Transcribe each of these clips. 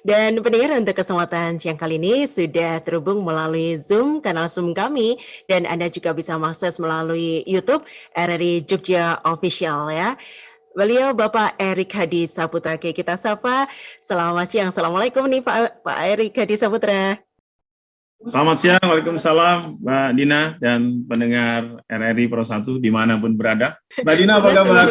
Dan pendengar untuk kesempatan siang kali ini sudah terhubung melalui Zoom, kanal Zoom kami, dan Anda juga bisa mengakses melalui YouTube RRI Jogja Official ya. Beliau Bapak Erik Hadi Saputra. Oke, kita sapa. Selamat siang. Assalamualaikum nih Pak Erik Hadi Saputra. Selamat siang, Waalaikumsalam Mbak Dina dan pendengar RRI Pro 1 dimanapun berada. Mbak Dina apa kabar?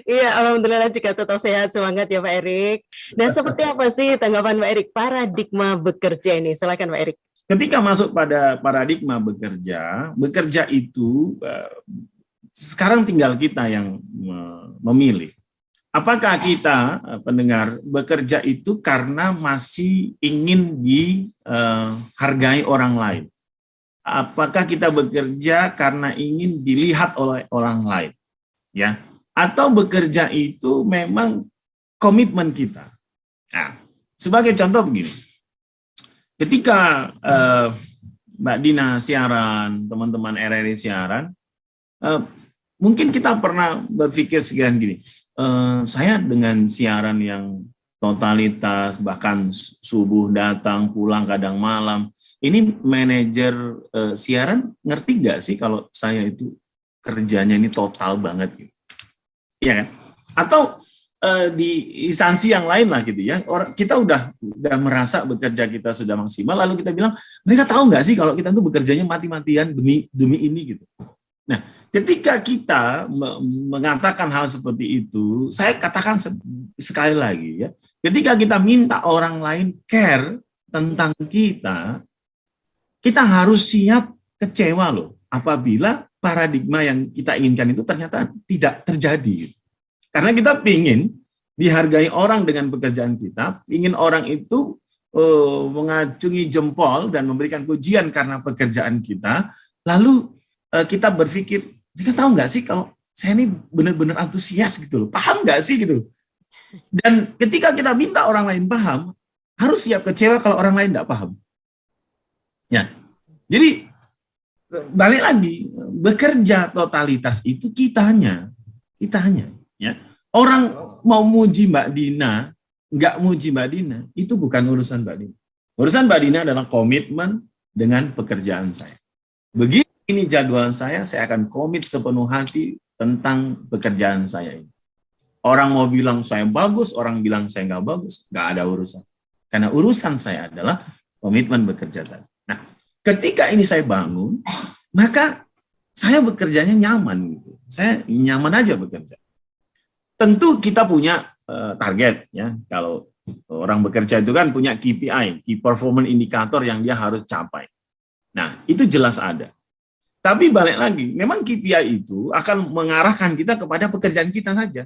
Iya, alhamdulillah juga tetap sehat, semangat ya Pak Erik. Dan seperti apa sih tanggapan Pak Erik paradigma bekerja ini? Silakan Pak Erik. Ketika masuk pada paradigma bekerja itu sekarang tinggal kita yang memilih. Apakah kita pendengar bekerja itu karena masih ingin dihargai orang lain? Apakah kita bekerja karena ingin dilihat oleh orang lain? Ya, atau bekerja itu memang komitmen kita. Nah, sebagai contoh begini, ketika Mbak Dina siaran, teman-teman RRI siaran, mungkin kita pernah berpikir sekian gini, saya dengan siaran yang totalitas, bahkan subuh datang, pulang kadang malam, ini manajer siaran ngerti nggak sih kalau saya itu kerjanya ini total banget gitu. Iya kan? Atau di instansi yang lain lah gitu ya, kita udah merasa bekerja kita sudah maksimal, lalu kita bilang, mereka tahu nggak sih kalau kita tuh bekerjanya mati-matian demi ini gitu. Nah, ketika kita mengatakan hal seperti itu, saya katakan sekali lagi ya, ketika kita minta orang lain care tentang kita, kita harus siap kecewa loh, apabila paradigma yang kita inginkan itu ternyata tidak terjadi. Karena kita ingin dihargai orang dengan pekerjaan kita, ingin orang itu mengacungi jempol dan memberikan pujian karena pekerjaan kita, lalu kita berpikir, mereka tahu nggak sih kalau saya ini benar-benar antusias gitu loh, paham nggak sih gitu. Dan ketika kita minta orang lain paham, harus siap kecewa kalau orang lain nggak paham. Ya, jadi balik lagi, bekerja totalitas itu kitanya, ya. Orang mau muji Mbak Dina, nggak muji Mbak Dina, itu bukan urusan Mbak Dina. Urusan Mbak Dina adalah komitmen dengan pekerjaan saya. Begitu ini jadwal saya akan komit sepenuh hati tentang pekerjaan saya ini. Orang mau bilang saya bagus, orang bilang saya nggak bagus, nggak ada urusan. Karena urusan saya adalah komitmen bekerja tadi. Nah, ketika ini saya bangun, maka saya bekerjanya nyaman gitu. Saya nyaman aja bekerja. Tentu kita punya target ya. Kalau orang bekerja itu kan punya KPI, Key Performance Indicator yang dia harus capai. Nah, itu jelas ada. Tapi balik lagi, memang KPI itu akan mengarahkan kita kepada pekerjaan kita saja.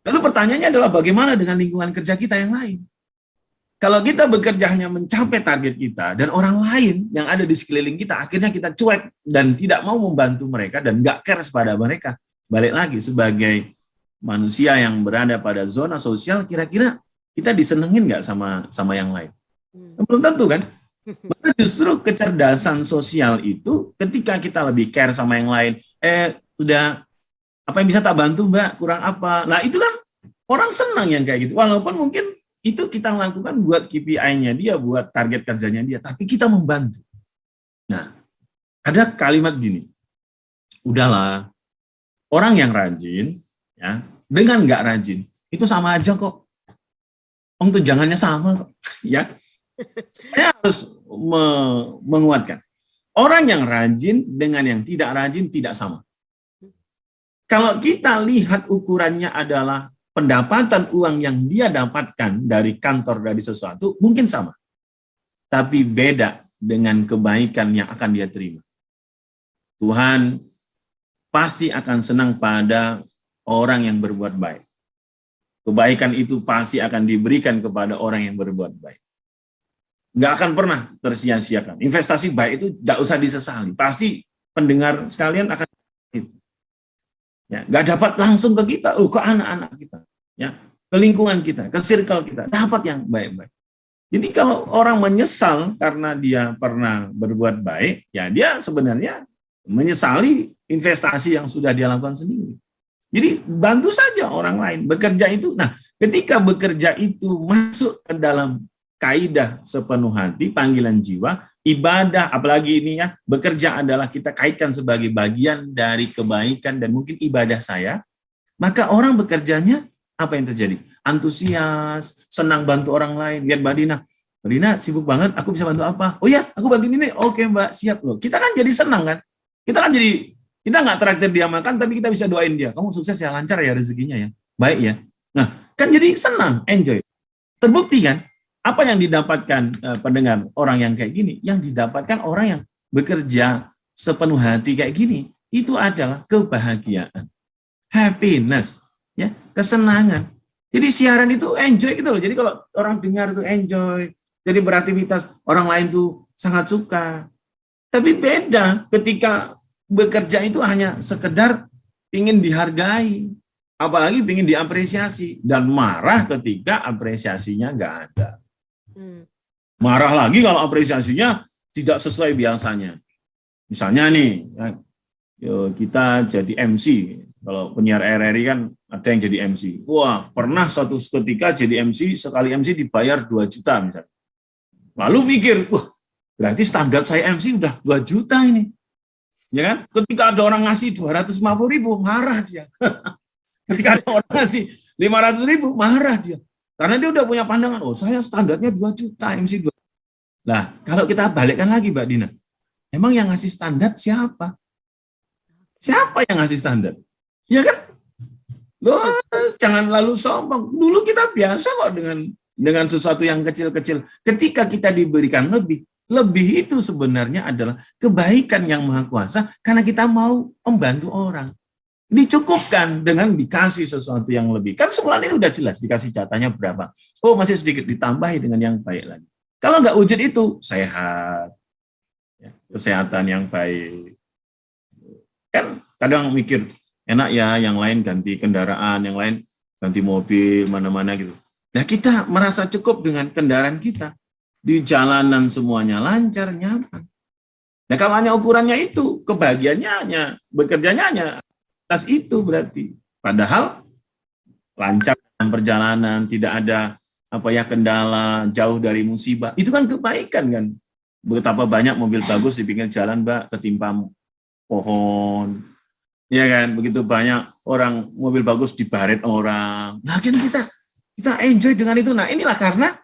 Lalu pertanyaannya adalah bagaimana dengan lingkungan kerja kita yang lain? Kalau kita bekerja hanya mencapai target kita, dan orang lain yang ada di sekeliling kita, akhirnya kita cuek dan tidak mau membantu mereka dan nggak care pada mereka. Balik lagi, sebagai manusia yang berada pada zona sosial, kira-kira kita disenengin nggak sama yang lain? Belum tentu kan? Justru kecerdasan sosial itu ketika kita lebih care sama yang lain, udah apa yang bisa tak bantu Mbak, kurang apa, nah itu kan orang senang yang kayak gitu, walaupun mungkin itu kita lakukan buat KPI-nya dia, buat target kerjanya dia, tapi kita membantu. Nah, ada kalimat gini, udahlah, orang yang rajin ya dengan nggak rajin itu sama aja kok, tunjangannya sama kok ya. Saya harus menguatkan. Orang yang rajin dengan yang tidak rajin tidak sama. Kalau kita lihat ukurannya adalah pendapatan uang yang dia dapatkan dari kantor, dari sesuatu, mungkin sama. Tapi beda dengan kebaikan yang akan dia terima. Tuhan pasti akan senang pada orang yang berbuat baik. Kebaikan itu pasti akan diberikan kepada orang yang berbuat baik. Nggak akan pernah tersia-siakan. Investasi baik itu nggak usah disesali. Pasti pendengar sekalian akan itu. Ya, nggak dapat langsung ke kita, ke anak-anak kita, ya, ke lingkungan kita, ke circle kita, dapat yang baik-baik. Jadi kalau orang menyesal karena dia pernah berbuat baik, ya dia sebenarnya menyesali investasi yang sudah dia lakukan sendiri. Jadi bantu saja orang lain bekerja itu. Nah, ketika bekerja itu masuk ke dalam kaidah sepenuh hati, panggilan jiwa, ibadah, apalagi ini ya, bekerja adalah kita kaitkan sebagai bagian dari kebaikan dan mungkin ibadah saya, maka orang bekerjanya apa yang terjadi? Antusias, senang bantu orang lain. Lihat Mbak Dina sibuk banget, aku bisa bantu apa? Oh ya, aku bantuin ini. Oke Mbak, siap loh. Kita kan jadi senang kan? Kita kan jadi, kita nggak traktir dia makan, tapi kita bisa doain dia. Kamu sukses ya, lancar ya rezekinya ya. Baik ya. Nah, kan jadi senang, enjoy. Terbukti kan? Apa yang didapatkan pendengar orang yang kayak gini? Yang didapatkan orang yang bekerja sepenuh hati kayak gini, itu adalah kebahagiaan, happiness, ya, kesenangan. Jadi siaran itu enjoy gitu loh. Jadi kalau orang dengar itu enjoy, jadi beraktivitas, orang lain tuh sangat suka. Tapi beda ketika bekerja itu hanya sekedar ingin dihargai, apalagi ingin diapresiasi, dan marah ketika apresiasinya nggak ada. Marah lagi kalau apresiasinya tidak sesuai biasanya. Misalnya nih, kita jadi MC, kalau penyiar RRI kan ada yang jadi MC. Wah, pernah suatu ketika jadi MC, sekali MC dibayar 2 juta misalnya. Lalu mikir, wah, berarti standar saya MC udah 2 juta ini. Ya kan? Ketika ada orang ngasih 250.000, marah dia. Ketika ada orang ngasih 500.000, marah dia. Karena dia udah punya pandangan, oh saya standarnya 2 juta, MC 2. Nah, kalau kita balikkan lagi Mbak Dina, emang yang ngasih standar siapa? Siapa yang ngasih standar? Ya kan? Loh, jangan lalu sombong. Dulu kita biasa kok dengan sesuatu yang kecil-kecil. Ketika kita diberikan lebih itu sebenarnya adalah kebaikan yang maha kuasa karena kita mau membantu orang. Dicukupkan dengan dikasih sesuatu yang lebih. Kan semuanya udah jelas dikasih jatahnya berapa. Oh masih sedikit, ditambahi dengan yang baik lagi. Kalau nggak wujud itu, sehat, ya, kesehatan yang baik. Kan kadang mikir, enak ya yang lain ganti kendaraan, yang lain ganti mobil, mana-mana gitu. Nah kita merasa cukup dengan kendaraan kita. Di jalanan semuanya lancar, nyaman. Nah kalau hanya ukurannya itu, kebahagiaannya hanya, bekerjanya hanya atas itu berarti. Padahal lancar dalam perjalanan, tidak ada kendala, jauh dari musibah. Itu kan kebaikan kan. Betapa banyak mobil bagus di pinggir jalan, Mbak, ketimpa pohon. Ya kan, begitu banyak orang mobil bagus dibaret orang. Nah, kan kita enjoy dengan itu. Nah, inilah karena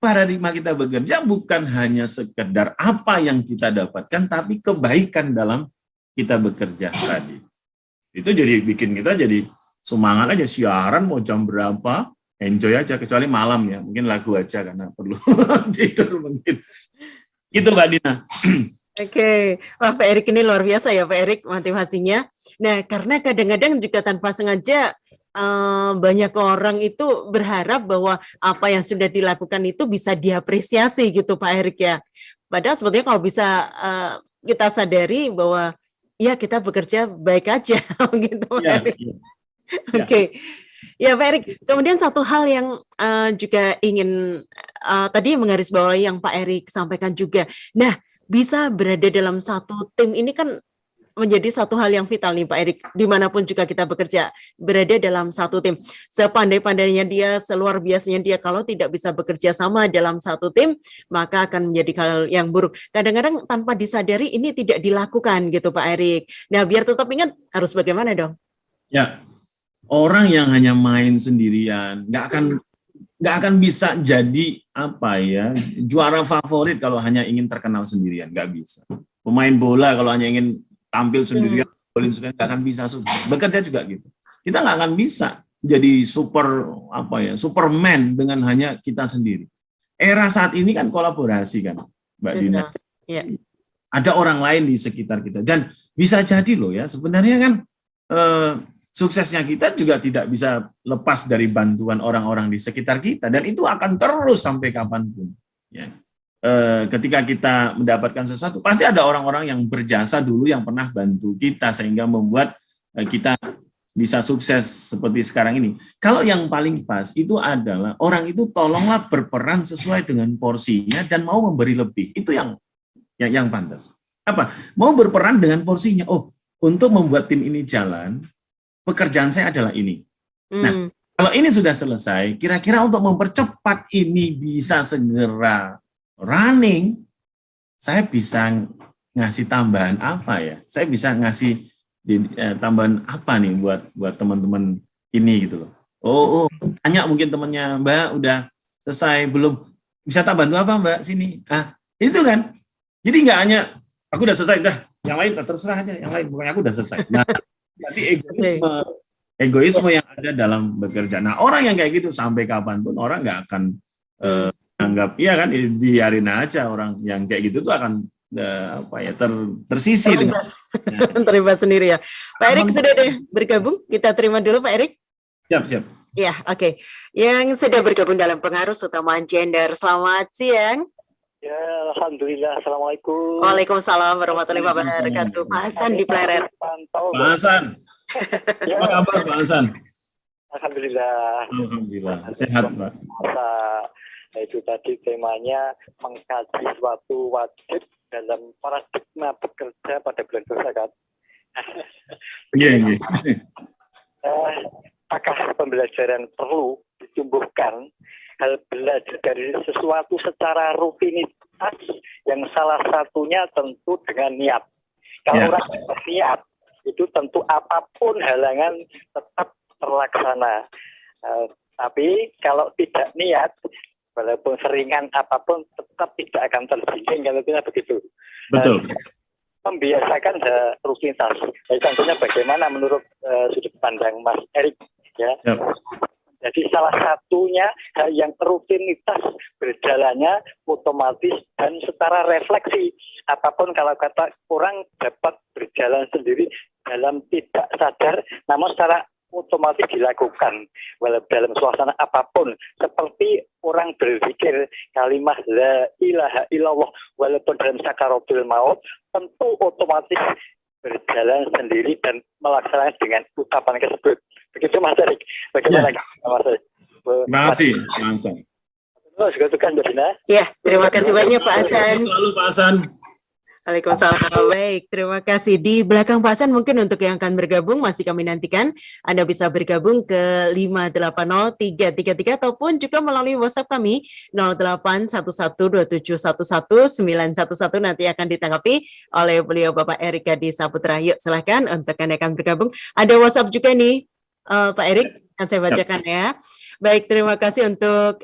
paradigma kita bekerja bukan hanya sekedar apa yang kita dapatkan, tapi kebaikan dalam kita bekerja tadi. Itu jadi bikin kita jadi semangat aja, siaran mau jam berapa, enjoy aja, kecuali malam ya, mungkin lagu aja karena perlu tidur mungkin. Itu Mbak Dina. Oke, wah Pak Erik ini luar biasa ya Pak Erik motivasinya. Nah karena kadang-kadang juga tanpa sengaja banyak orang itu berharap bahwa apa yang sudah dilakukan itu bisa diapresiasi gitu Pak Erik ya. Padahal sebetulnya kalau bisa kita sadari bahwa ya kita bekerja baik aja gitu Pak Erik. Ya. Oke. Ya Pak Erik, kemudian satu hal yang juga ingin tadi menggarisbawahi yang Pak Erik sampaikan juga. Nah, bisa berada dalam satu tim ini kan menjadi satu hal yang vital nih Pak Erik, dimanapun juga kita bekerja, berada dalam satu tim. Sepandai-pandainya dia, seluar biasanya dia, kalau tidak bisa bekerja sama dalam satu tim, maka akan menjadi hal yang buruk. Kadang-kadang tanpa disadari ini tidak dilakukan gitu Pak Erik. Nah biar tetap ingat, harus bagaimana dong? Ya, orang yang hanya main sendirian, nggak akan bisa jadi juara favorit kalau hanya ingin terkenal sendirian, nggak bisa. Pemain bola kalau hanya ingin tampil sendirian, golin sendirian, nggak akan bisa sukses. Bekerja juga gitu. Kita nggak akan bisa jadi Superman dengan hanya kita sendiri. Era saat ini kan kolaborasi kan, Mbak Dina. Ya. Ada orang lain di sekitar kita dan bisa jadi loh ya. Sebenarnya kan suksesnya kita juga tidak bisa lepas dari bantuan orang-orang di sekitar kita dan itu akan terus sampai kapanpun. Ya. Ketika kita mendapatkan sesuatu, pasti ada orang-orang yang berjasa dulu yang pernah bantu kita sehingga membuat kita bisa sukses seperti sekarang ini. Kalau yang paling pas itu adalah orang itu tolonglah berperan sesuai dengan porsinya dan mau memberi lebih. Itu yang pantas. Apa? Mau berperan dengan porsinya. Oh, untuk membuat tim ini jalan, pekerjaan saya adalah ini. Nah, Kalau ini sudah selesai, kira-kira untuk mempercepat ini bisa segera running, saya bisa ngasih tambahan apa ya? Saya bisa ngasih tambahan apa nih buat teman-teman ini gitu loh. Tanya mungkin temannya, Mbak udah selesai belum? Bisa tak bantu apa Mbak sini? Itu kan. Jadi nggak hanya aku udah selesai, dah yang lain terserah aja, yang lain pokoknya aku udah selesai. Nah, berarti egoisme yang ada dalam bekerja. Nah, orang yang kayak gitu sampai kapanpun orang nggak akan anggap, iya kan, biarin aja. Orang yang kayak gitu tuh akan tersisi dengan terlibat sendiri ya. Pak Erik sudah bergabung, kita terima dulu Pak Erik. Siap. Ya, oke. Yang sudah bergabung dalam pengaruh utamaan gender. Selamat siang. Ya, alhamdulillah. Assalamualaikum. Waalaikumsalam warahmatullahi wabarakatuh. Pak Hasan di Pleret. Pak Hasan. Apa kabar Pak Hasan? Alhamdulillah. Sehat Pak. Itu tadi temanya mengkaji suatu wajib dalam paradigma bekerja pada bulan puasa kan. Iya. Apakah pembelajaran perlu ditumbuhkan hal belajar dari sesuatu secara rutinitas yang salah satunya tentu dengan niat. Kalau orang berniat itu tentu apapun halangan tetap terlaksana. Tapi kalau tidak niat, walaupun seringan apapun tetap tidak akan terjadi. Kalau tidak begitu. Betul. Membiasakan rutinitas. Jadi tentunya bagaimana menurut sudut pandang Mas Erik ya. Jadi salah satunya yang rutinitas berjalannya otomatis dan secara refleksi. Apapun kalau kata orang dapat berjalan sendiri dalam tidak sadar, namun secara otomatis dilakukan. Walau dalam suasana apapun, seperti orang berpikir kalimat la ilaha illallah, walaupun dalam sakaratul maut, tentu otomatis berjalan sendiri dan melaksanakan dengan ucapan tersebut. Begitu Mas Erik. Bagaimana Mas Erik? Terima kasih Pak Hasan. Ya, terima kasih banyak Pak Hasan. Selalu Pak Hasan. Waalaikumsalam. Baik, terima kasih. Di belakang Pak Hasan mungkin untuk yang akan bergabung masih kami nantikan. Anda bisa bergabung ke 580-333 ataupun juga melalui WhatsApp kami 081127111111 nanti akan ditanggapi oleh beliau Bapak Erik Hadi Saputra. Yuk silahkan untuk Anda akan bergabung. Ada WhatsApp juga nih Pak Erik, yang saya bacakan ya. Baik, terima kasih untuk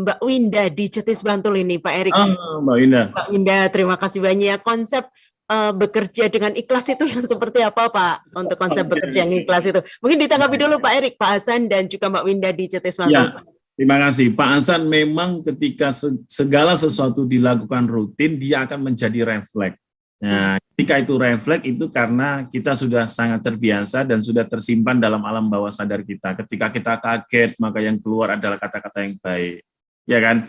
Mbak Winda di Cetis Bantul ini, Pak Erik. Mbak Winda. Mbak Winda, terima kasih banyak. Konsep bekerja dengan ikhlas itu yang seperti apa, Pak? Untuk konsep bekerja yang ikhlas itu. Mungkin ditanggapi dulu Pak Erik, Pak Hasan, dan juga Mbak Winda di Cetis Bantul. Ya, terima kasih. Pak Hasan, memang ketika segala sesuatu dilakukan rutin, dia akan menjadi refleks. Nah, ketika itu refleks itu karena kita sudah sangat terbiasa dan sudah tersimpan dalam alam bawah sadar kita. Ketika kita kaget, maka yang keluar adalah kata-kata yang baik. Ya kan?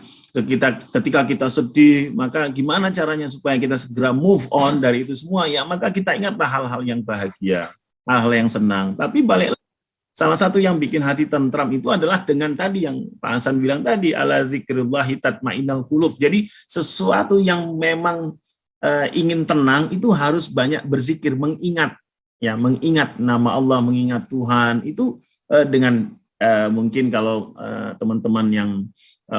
Ketika kita sedih, maka gimana caranya supaya kita segera move on dari itu semua? Ya, maka kita ingatlah hal-hal yang bahagia, hal-hal yang senang. Tapi balik lagi, salah satu yang bikin hati tentram itu adalah dengan tadi yang Pak Hasan bilang tadi, ala dzikrillahi tatmainnul qulub. Jadi sesuatu yang memang ingin tenang itu harus banyak berzikir, mengingat nama Allah, mengingat Tuhan itu dengan mungkin kalau teman-teman yang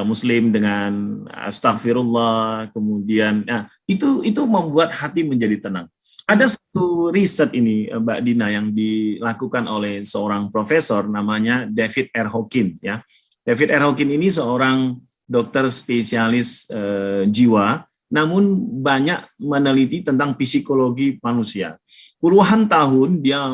Muslim dengan astagfirullah, kemudian itu membuat hati menjadi tenang. Ada satu riset ini Mbak Dina yang dilakukan oleh seorang profesor namanya David R. Hawkins ya. David R. Hawkins ini seorang dokter spesialis jiwa, namun banyak meneliti tentang psikologi manusia. Puluhan tahun dia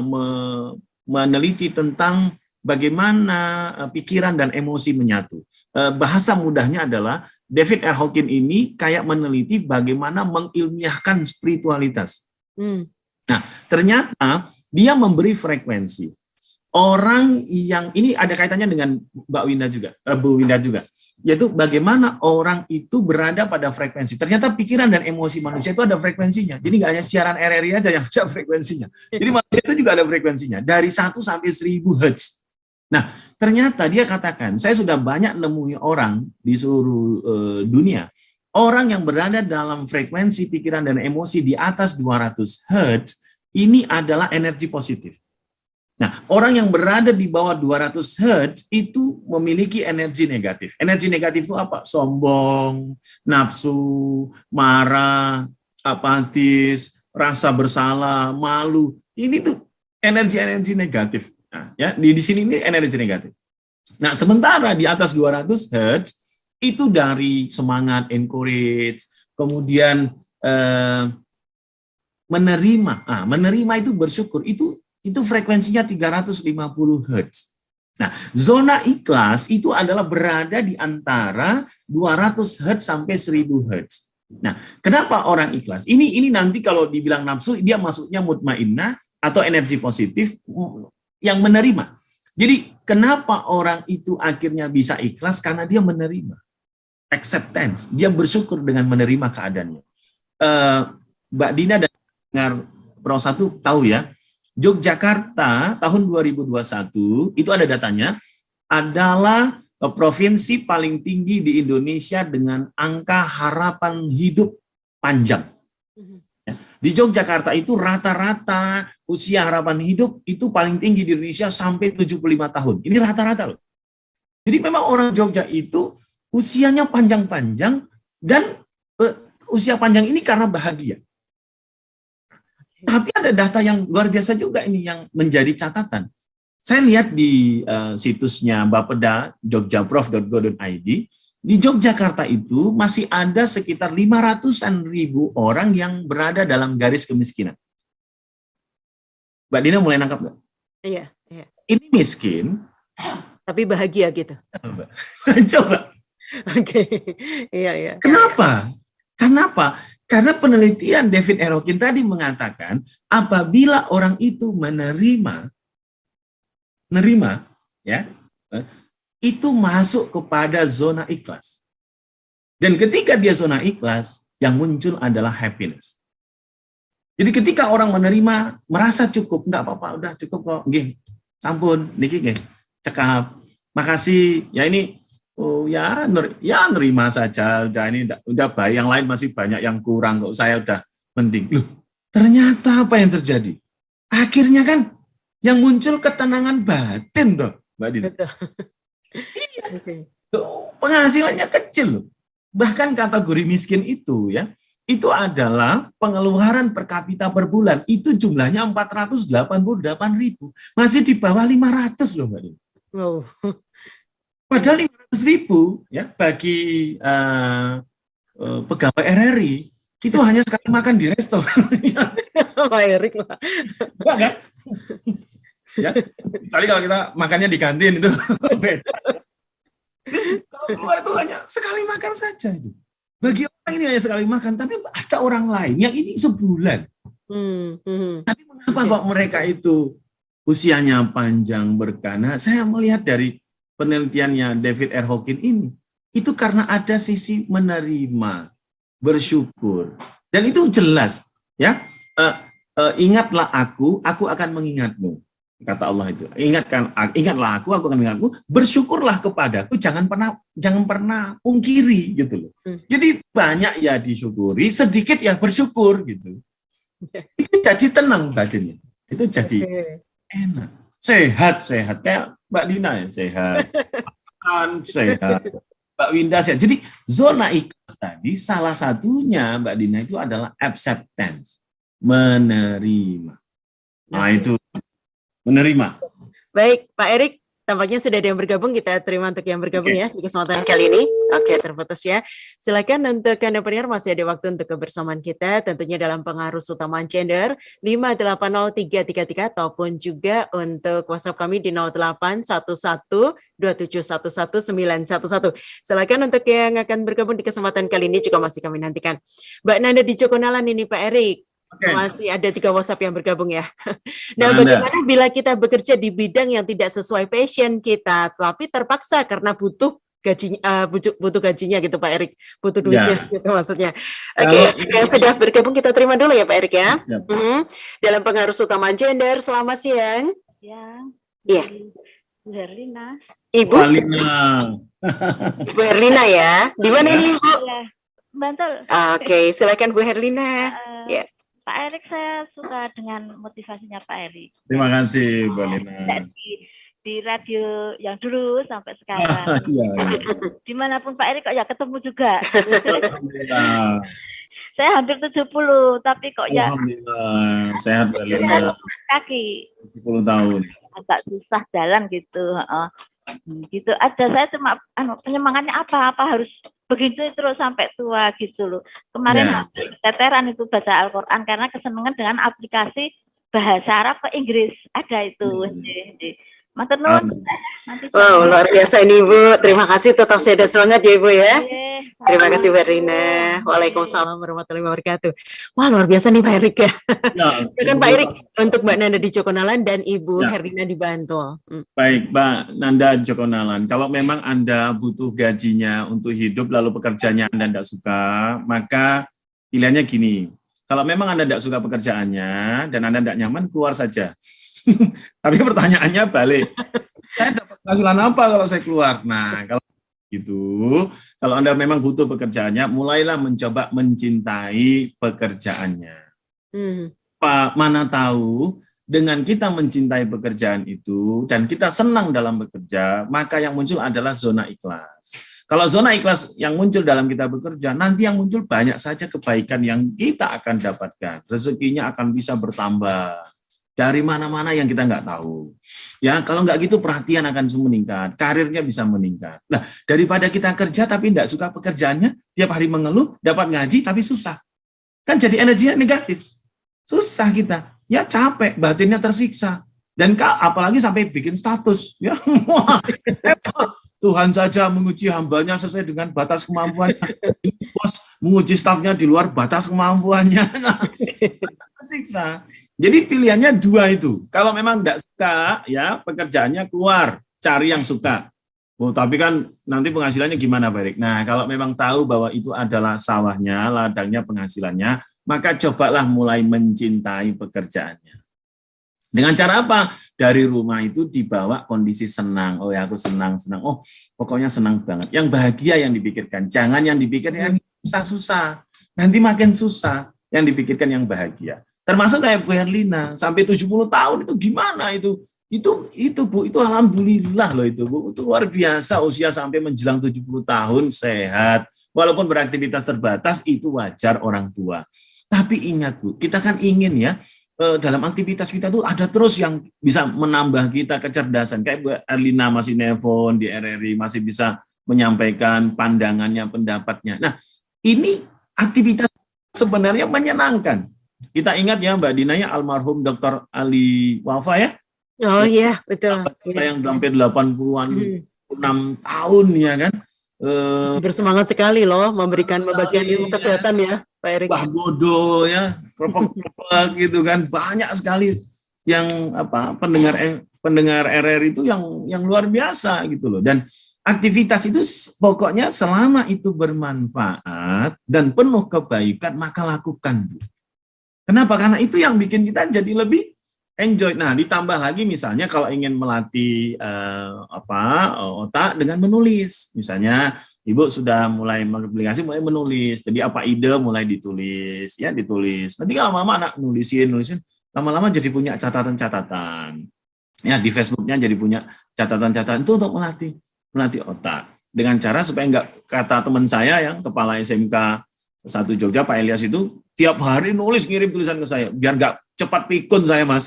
meneliti tentang bagaimana pikiran dan emosi menyatu. Bahasa mudahnya adalah David R. Hawkins ini kayak meneliti bagaimana mengilmiahkan spiritualitas. Nah, ternyata dia memberi frekuensi. Orang yang ini ada kaitannya dengan Mbak Winda juga, Bu Winda juga. Yaitu bagaimana orang itu berada pada frekuensi. Ternyata pikiran dan emosi manusia itu ada frekuensinya. Jadi nggak hanya siaran RRI aja yang ada frekuensinya. Jadi manusia itu juga ada frekuensinya. Dari 1 sampai 1000 Hz. Nah, ternyata dia katakan, saya sudah banyak nemui orang di seluruh dunia. Orang yang berada dalam frekuensi pikiran dan emosi di atas 200 Hz, ini adalah energi positif. Nah, orang yang berada di bawah 200 Hz itu memiliki energi negatif. Energi negatif itu apa? Sombong, nafsu, marah, apatis, rasa bersalah, malu. Ini tuh energi-energi negatif. Nah, ya, di sini ini energi negatif. Nah, sementara di atas 200 Hz itu dari semangat, encourage, kemudian menerima. Nah, menerima itu bersyukur. Itu frekuensinya 350 Hz. Nah, zona ikhlas itu adalah berada di antara 200 Hz sampai 1000 Hz. Nah, kenapa orang ikhlas? Ini nanti kalau dibilang nafsu, dia masuknya mutmainnah atau energi positif yang menerima. Jadi, kenapa orang itu akhirnya bisa ikhlas? Karena dia menerima. Acceptance. Dia bersyukur dengan menerima keadaannya. Mbak Dina dan dengar Pro 1 tahu ya, Yogyakarta tahun 2021 itu ada datanya, adalah provinsi paling tinggi di Indonesia dengan angka harapan hidup panjang. Di Yogyakarta itu rata-rata usia harapan hidup itu paling tinggi di Indonesia sampai 75 tahun. Ini rata-rata loh. Jadi memang orang Jogja itu usianya panjang-panjang dan usia panjang ini karena bahagia. Tapi ada data yang luar biasa juga ini yang menjadi catatan. Saya lihat di situsnya Bapeda jogjaprof.go.id, di Yogyakarta itu masih ada sekitar 500-an ribu orang yang berada dalam garis kemiskinan. Mbak Dina mulai nangkap nggak? Iya. Ini miskin, tapi bahagia gitu. Coba. Oke. Iya. Kenapa? Karena penelitian David Erokin tadi mengatakan apabila orang itu menerima ya, itu masuk kepada zona ikhlas. Dan ketika dia zona ikhlas, yang muncul adalah happiness. Jadi ketika orang menerima, merasa cukup, enggak apa-apa, udah cukup kok, nggih, sampun, niki nggih, cekap, makasih, ya ini nerima saja, udah baik, yang lain masih banyak yang kurang kok, saya udah penting. Loh, ternyata apa yang terjadi? Akhirnya kan yang muncul ketenangan batin toh, Mbak Dina. Iya. Penghasilannya kecil loh. Bahkan kategori miskin itu ya, itu adalah pengeluaran per kapita per bulan, itu jumlahnya 488.000, masih di bawah 500 loh Mbak Dina. Wow. Padahal 500.000 ya bagi pegawai RRI itu hanya sekali makan di resto. Pak Erik lah. Enggak kan? Ya, kecuali kalau kita makannya di kantin itu beda. Kalau keluar itu hanya sekali makan saja itu. Bagi orang ini hanya sekali makan, tapi ada orang lain yang ini sebulan. Tapi mengapa kok mereka itu usianya panjang berkana? Saya melihat dari penelitiannya David R. Hawkins ini, itu karena ada sisi menerima, bersyukur, dan itu jelas, ya. Ingatlah aku akan mengingatmu, kata Allah itu. Ingatlah aku akan mengingatmu. Bersyukurlah kepadaku, jangan pernah pungkiri, gitu loh. Jadi banyak ya disyukuri, sedikit ya bersyukur, gitu. Itu jadi tenang badannya, itu jadi enak. Sehat kayak Mbak Dina ya, sehat, sehat, Mbak Winda sehat. Jadi zona ikhlas tadi salah satunya Mbak Dina itu adalah acceptance, menerima. Nah itu menerima. Baik, Pak Erik, tampaknya sudah ada yang bergabung. Kita terima untuk yang bergabung ya di kesempatan kali ini. Oke, terputus ya. Silakan untuk Anda pendengar, masih ada waktu untuk kebersamaan kita, tentunya dalam pengarus utama gender 5803333 ataupun juga untuk WhatsApp kami di 0811271111. Silakan untuk yang akan bergabung di kesempatan kali ini juga masih kami nantikan. Mbak Nanda di Jokonalan ini Pak Erik. Masih ada 3 WhatsApp yang bergabung ya. Nah, bagaimana bila kita bekerja di bidang yang tidak sesuai passion kita, tapi terpaksa karena butuh gajinya, butuh gajinya gitu Pak Erik, butuh duitnya gitu maksudnya. Oke, yang sudah bergabung kita terima dulu ya Pak Erik ya. Dalam pengarus utama gender, selamat siang. Iya. Bu Herlina. Ibu Herlina ya. Di mana ini Ibu? Bantul. Oke, silakan Bu Herlina. Ya. Pak Erik saya suka dengan motivasinya Pak Erik. Terima kasih, Mbak Lina. Di radio yang dulu sampai sekarang. Iya. Dimanapun Pak Erik kok ya ketemu juga. Alhamdulillah. Saya hampir 70, tapi kok ya. Alhamdulillah, sehat Mbak Lina. Kaki. 70 tahun. Agak susah jalan gitu. Gitu ada, saya cuma penyemangatnya apa harus begitu terus sampai tua gitu loh. Kemarin teteran itu baca Al-Quran karena kesenangan dengan aplikasi bahasa Arab ke Inggris, ada itu. Matur nuwun. Wow, luar biasa ini Ibu. Terima kasih, tetap sehat semangat ya Ibu ya. Terima kasih Mbak Rina. Waalaikumsalam warahmatullahi wabarakatuh. Wah, luar biasa nih Pak Erik ya. Kan Pak Erik untuk Mbak Nanda di Jokonalan dan Ibu Herlina di Bantul. Baik, Mbak Nanda di Jokonalan. Kalau memang Anda butuh gajinya untuk hidup lalu pekerjaannya Anda tidak suka, maka pilihannya gini. Kalau memang Anda tidak suka pekerjaannya dan Anda tidak nyaman, keluar saja. Tapi pertanyaannya balik, saya dapat penghasilan apa kalau saya keluar? Nah, kalau gitu, kalau Anda memang butuh pekerjaannya, mulailah mencoba mencintai pekerjaannya. Pak, mana tahu dengan kita mencintai pekerjaan itu dan kita senang dalam bekerja, maka yang muncul adalah zona ikhlas. Kalau zona ikhlas yang muncul dalam kita bekerja, nanti yang muncul banyak saja kebaikan yang kita akan dapatkan. Rezekinya akan bisa bertambah. Dari mana-mana yang kita nggak tahu. Ya, kalau nggak gitu perhatian akan meningkat, karirnya bisa meningkat. Nah, daripada kita kerja tapi nggak suka pekerjaannya, tiap hari mengeluh, dapat ngaji tapi susah. Kan jadi energinya negatif. Susah kita. Ya capek, batinnya tersiksa. Dan apalagi sampai bikin status. Ya, Tuhan saja menguji hambanya sesuai dengan batas kemampuannya. Bos menguji stafnya di luar batas kemampuannya. Tersiksa. Jadi pilihannya dua itu. Kalau memang tidak suka, ya pekerjaannya keluar, cari yang suka. Oh, tapi kan nanti penghasilannya gimana, Pak Erik? Nah, kalau memang tahu bahwa itu adalah sawahnya, ladangnya, penghasilannya, maka cobalah mulai mencintai pekerjaannya. Dengan cara apa? Dari rumah itu dibawa kondisi senang. Oh ya, aku senang. Oh, pokoknya senang banget. Yang bahagia yang dipikirkan. Jangan yang dipikirkan yang susah-susah. Nanti makin susah. Yang dipikirkan yang bahagia. Termasuk kayak Bu Herlina, sampai 70 tahun itu gimana itu? Itu Bu, itu alhamdulillah loh itu Bu. Itu luar biasa usia sampai menjelang 70 tahun sehat. Walaupun beraktivitas terbatas itu wajar orang tua. Tapi ingat Bu, kita kan ingin ya dalam aktivitas kita tuh ada terus yang bisa menambah kita kecerdasan. Kayak Bu Herlina masih nelpon di RRI, masih bisa menyampaikan pandangannya, pendapatnya. Nah, ini aktivitas sebenarnya menyenangkan. Kita ingat ya Mbak Dina ya, almarhum Dr. Ali Wafa ya. Oh iya, betul. Yang sampai 86 tahun ya kan. Bersemangat sekali loh memberikan membagikan ilmu kesehatan ya Pak Erik. Bah bodoh ya, keropok-keropok gitu kan. Banyak sekali yang pendengar RR itu yang luar biasa gitu loh. Dan aktivitas itu pokoknya selama itu bermanfaat dan penuh kebaikan maka lakukan. Kenapa? Karena itu yang bikin kita jadi lebih enjoy. Nah, ditambah lagi misalnya kalau ingin melatih otak dengan menulis. Misalnya Ibu sudah mulai mengaplikasi, mulai menulis. Jadi apa ide mulai ditulis, ya ditulis. Nanti kalau lama-lama anak nulisin, lama-lama jadi punya catatan-catatan. Ya di Facebooknya jadi punya catatan-catatan itu untuk melatih otak. Dengan cara supaya enggak kata teman saya yang kepala SMK 1 Jogja, Pak Elias itu tiap hari nulis, ngirim tulisan ke saya, biar nggak cepat pikun saya Mas.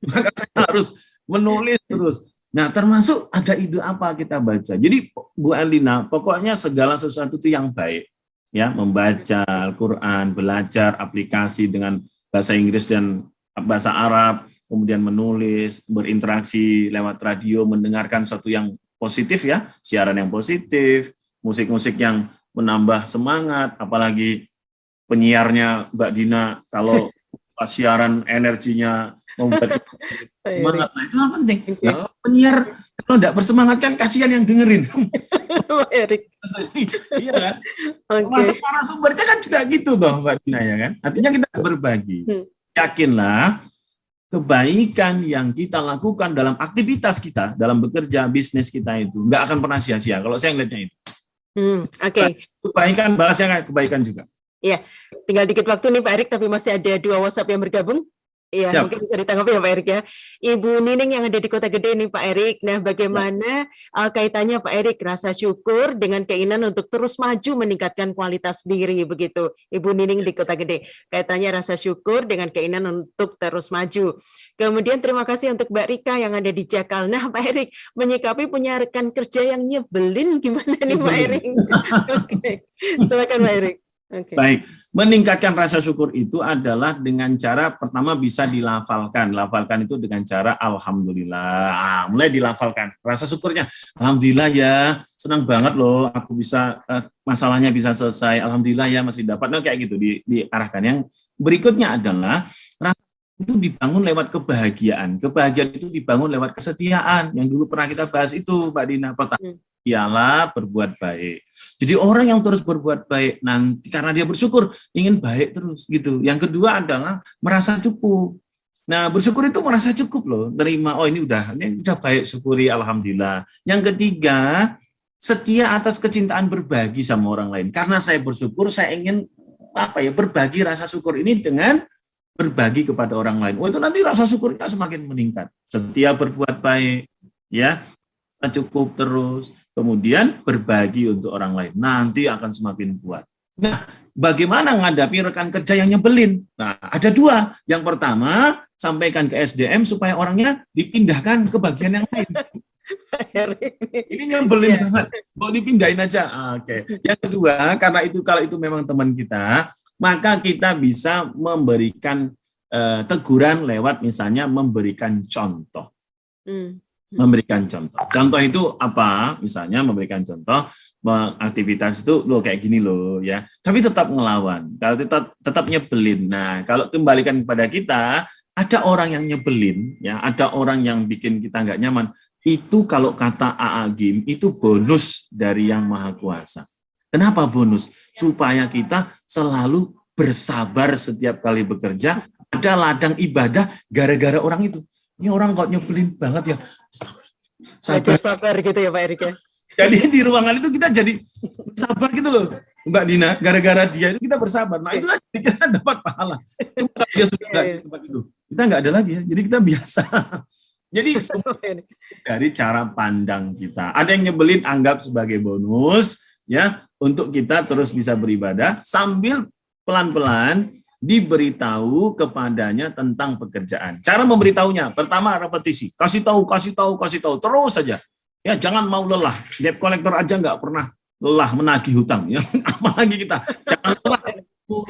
Maka saya harus menulis terus. Nah, termasuk ada ide apa kita baca. Jadi Bu Herlina, pokoknya segala sesuatu itu yang baik. Ya, membaca Al-Quran, belajar aplikasi dengan bahasa Inggris dan bahasa Arab, kemudian menulis, berinteraksi lewat radio, mendengarkan sesuatu yang positif ya, siaran yang positif, musik-musik yang menambah semangat, apalagi penyiarnya Mbak Dina kalau pas siaran energinya membuat semangat. Nah, itu yang penting. Nah, penyiar kalau tidak bersemangat kan kasihan yang dengerin. Erik. Iya kan? Masuk narasumbernya kan juga gitu toh Mbak Dina ya kan? Artinya kita berbagi. Yakinlah kebaikan yang kita lakukan dalam aktivitas kita, dalam bekerja, bisnis kita itu nggak akan pernah sia-sia. Kalau saya ngeliatnya itu. Oke. Kebaikan balasnya kebaikan juga. Iya. tinggal dikit waktu nih Pak Erik, tapi masih ada 2 WhatsApp yang bergabung. Iya, Siap. mungkin bisa ditanggapi ya Pak Erik ya. Ibu Nining yang ada di Kota Gede nih Pak Erik. Nah, bagaimana kaitannya Pak Erik rasa syukur dengan keinginan untuk terus maju meningkatkan kualitas diri begitu. Ibu Nining di Kota Gede. Kaitannya rasa syukur dengan keinginan untuk terus maju. Kemudian terima kasih untuk Mbak Rika yang ada di Jakal. Nah, Pak Erik menyikapi punya rekan kerja yang nyebelin gimana nih Pak Erik? Oke. Silakan Pak Erik. Okay. Baik, meningkatkan rasa syukur itu adalah dengan cara pertama bisa dilafalkan. Lafalkan itu dengan cara alhamdulillah. Mulai dilafalkan. Rasa syukurnya, alhamdulillah ya, senang banget loh aku bisa masalahnya bisa selesai. Alhamdulillah ya masih dapat. Nah, kayak gitu diarahkan. Yang berikutnya adalah rasa itu dibangun lewat kebahagiaan. Kebahagiaan itu dibangun lewat kesetiaan. Yang dulu pernah kita bahas itu, Mbak Dina. Pertama, ialah berbuat baik. Jadi orang yang terus berbuat baik nanti karena dia bersyukur ingin baik terus gitu. Yang kedua adalah merasa cukup. Nah, bersyukur itu merasa cukup loh. Terima, oh ini udah baik, syukuri alhamdulillah. Yang ketiga, setia atas kecintaan berbagi sama orang lain. Karena saya bersyukur, saya ingin berbagi rasa syukur ini dengan berbagi kepada orang lain. Oh, itu nanti rasa syukurnya semakin meningkat. Setia berbuat baik, ya. Cukup terus, kemudian berbagi untuk orang lain, nanti akan semakin kuat. Nah, bagaimana menghadapi rekan kerja yang nyebelin? Nah, ada 2. Yang pertama, sampaikan ke SDM supaya orangnya dipindahkan ke bagian yang lain. Ini nyebelin banget, mau dipindahin aja. Oke. Yang kedua, karena itu kalau itu memang teman kita, maka kita bisa memberikan teguran lewat misalnya memberikan contoh. Memberikan contoh. Contoh itu apa? Misalnya memberikan contoh aktivitas itu lo kayak gini lo ya. Tapi tetap ngelawan. Kalau tetap nyebelin. Nah, kalau kembalikan kepada kita, ada orang yang nyebelin ya, ada orang yang bikin kita nggak nyaman. Itu kalau kata AA Gim itu bonus dari Yang Maha Kuasa. Kenapa bonus? Supaya kita selalu bersabar setiap kali bekerja, ada ladang ibadah gara-gara orang itu. Ini orang kok nyebelin banget ya. Sabar gitu ya Pak Erik ya. Jadi di ruangan itu kita jadi sabar gitu loh, Mbak Dina. Gara-gara dia itu kita bersabar. Nah itu kita dapat pahala. Cuma kalau dia sudah nggak di tempat itu, kita nggak ada lagi ya. Jadi kita biasa. Jadi dari cara pandang kita. Ada yang nyebelin anggap sebagai bonus ya untuk kita terus bisa beribadah sambil pelan-pelan diberitahu kepadanya tentang pekerjaan. Cara memberitahunya, pertama repetisi, kasih tahu terus saja. Ya jangan mau lelah. Debt collector aja nggak pernah lelah menagih hutang. Ya apalagi kita jangan lelah.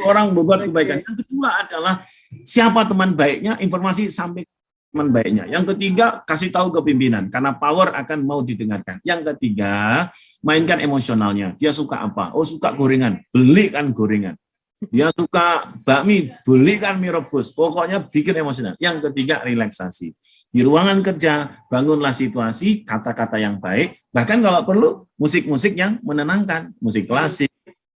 Orang berbuat kebaikan. Yang kedua adalah siapa teman baiknya, informasi sampai teman baiknya. Yang ketiga kasih tahu ke pimpinan karena power akan mau didengarkan. Yang ketiga mainkan emosionalnya. Dia suka apa? Oh suka gorengan, belikan gorengan. Dia suka bakmi, belikan mie rebus. Pokoknya bikin emosional. Yang ketiga, relaksasi. Di ruangan kerja, bangunlah situasi, kata-kata yang baik. Bahkan kalau perlu, musik-musik yang menenangkan. Musik klasik,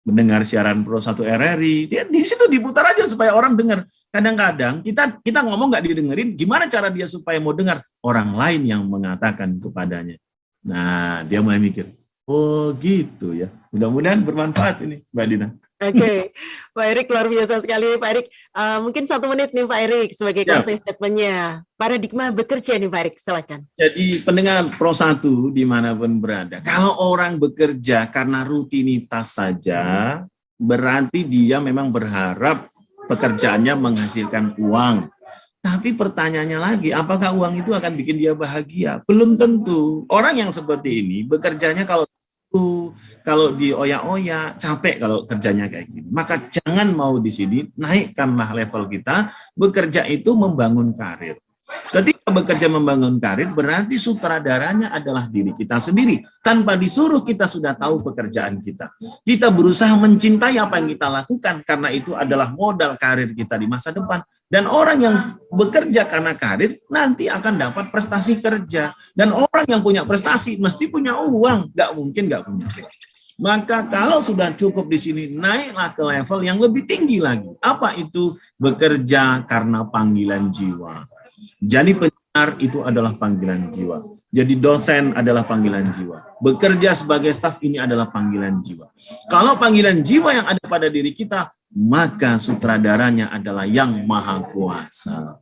mendengar siaran Pro 1 RRI. Di situ diputar aja supaya orang dengar. Kadang-kadang kita ngomong nggak didengerin, gimana cara dia supaya mau dengar? Orang lain yang mengatakan kepadanya. Nah, dia mulai mikir, oh gitu ya. Mudah-mudahan bermanfaat ini, Mbak Dina. Oke, Pak Erik luar biasa sekali Pak Erik. Mungkin 1 menit nih Pak Erik sebagai closing statement-nya. Paradigma bekerja nih Pak Erik, silakan. Jadi pendengar Pro 1 dimanapun berada, kalau orang bekerja karena rutinitas saja, berarti dia memang berharap pekerjaannya menghasilkan uang. Tapi pertanyaannya lagi, apakah uang itu akan bikin dia bahagia? Belum tentu. Orang yang seperti ini bekerjanya kalau dioyak-oyak, capek kalau kerjanya kayak gini. Maka jangan mau di sini, naikkanlah level kita. Bekerja itu membangun karir. Ketika bekerja membangun karir, berarti sutradaranya adalah diri kita sendiri. Tanpa disuruh, kita sudah tahu pekerjaan kita. Kita berusaha mencintai apa yang kita lakukan, karena itu adalah modal karir kita di masa depan. Dan orang yang bekerja karena karir, nanti akan dapat prestasi kerja. Dan orang yang punya prestasi, mesti punya uang. Nggak mungkin nggak punya. Maka kalau sudah cukup di sini, naiklah ke level yang lebih tinggi lagi. Apa itu? Bekerja karena panggilan jiwa. Jadi penyiar itu adalah panggilan jiwa. Jadi dosen adalah panggilan jiwa. Bekerja sebagai staf ini adalah panggilan jiwa. Kalau panggilan jiwa yang ada pada diri kita, maka sutradaranya adalah yang maha kuasa.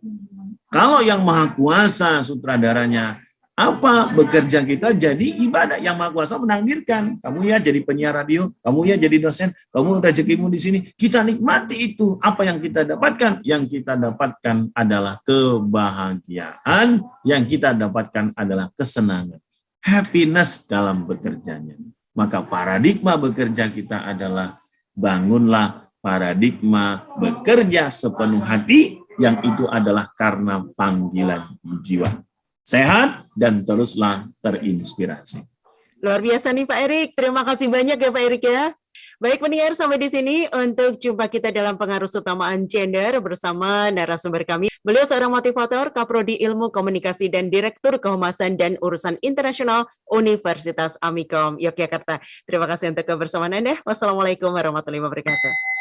Kalau yang maha kuasa sutradaranya, apa bekerja kita jadi ibadah. Yang maha kuasa menakdirkan. Kamu ya jadi penyiar radio, kamu ya jadi dosen, kamu rezekimu di sini. Kita nikmati itu. Apa yang kita dapatkan? Yang kita dapatkan adalah kebahagiaan. Yang kita dapatkan adalah kesenangan. Happiness dalam bekerjanya. Maka paradigma bekerja kita adalah bangunlah paradigma bekerja sepenuh hati, yang itu adalah karena panggilan jiwa. Sehat dan teruslah terinspirasi. Luar biasa nih Pak Erik. Terima kasih banyak ya Pak Erik ya. Baik pendengar, sampai di sini untuk jumpa kita dalam pengaruh utamaan gender bersama narasumber kami. Beliau seorang motivator, Kaprodi Ilmu Komunikasi dan Direktur Kehumasan dan Urusan Internasional Universitas Amikom Yogyakarta. Terima kasih untuk kebersamaan Anda. Wassalamualaikum warahmatullahi wabarakatuh.